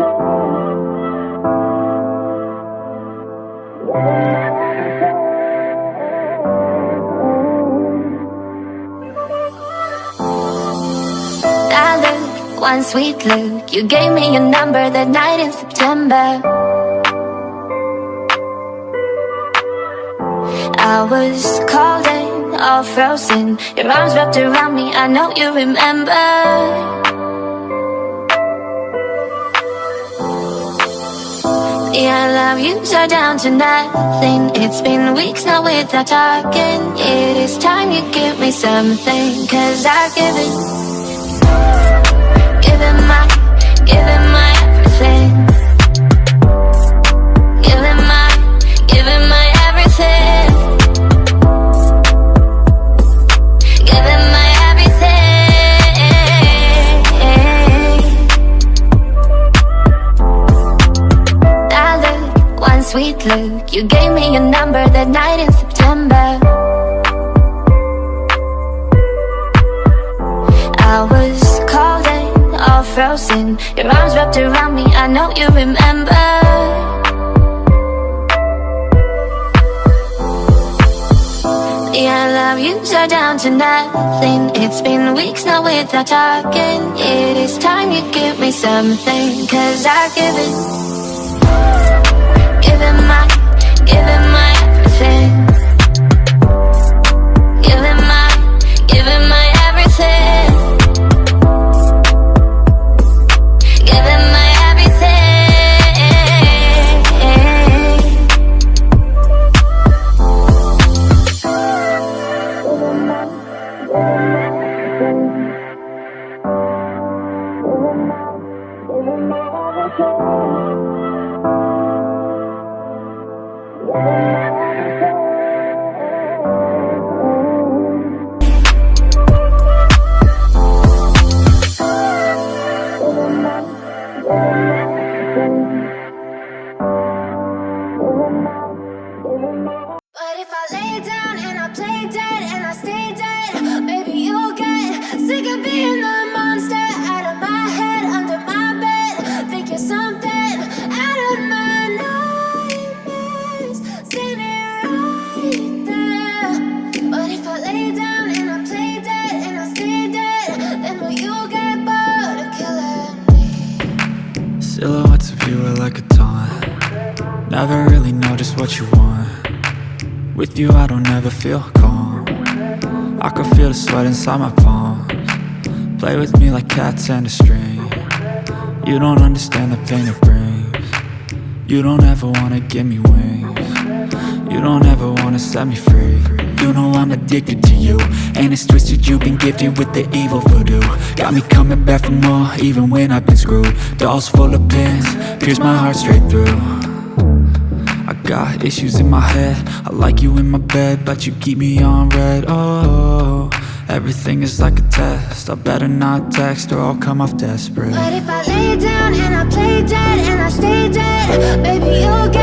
That look, one sweet look. You gave me your number that night in September. I was cold and all frozen. Your arms wrapped around me, I know you remember. Yeah, love yous are down to nothing. It's been weeks now without talking. It is time you give me something, 'cause I've given my everything. Giving my everything. Giving my everything. That look, one sweet look. You gave me your number that night in September. I was cold and all frozen. Your arms wrapped around me, I know you remember. Yeah, love yous are down to nothing. It's been weeks now without talking. It is time you give me something, 'cause I've given my everything. Giving my everything. Giving my But if I lay down and I play dead and I stay dead, maybe you'll get sick of being the monster out of my head, under my bed. Think you're something out of my nightmares, standing right there. But if I lay down and I play dead and I stay dead, then will you get bored of killing me? Silhouettes of you are like a taunt. Never really know just what you want. With you I don't ever feel calm. I can feel the sweat inside my palms. Play with me like cats and a string. You don't understand the pain it brings. You don't ever wanna give me wings. You don't ever wanna set me free. You know I'm addicted to you, and it's twisted, you've been gifted with the evil voodoo. Got me coming back for more, even when I've been screwed. Dolls full of pins, pierce my heart straight through. I got issues in my head, I like you in my bed, but you keep me on red. Oh, everything is like a test. I better not text or I'll come off desperate. But if I lay down and I play dead and I stay dead, baby you'll get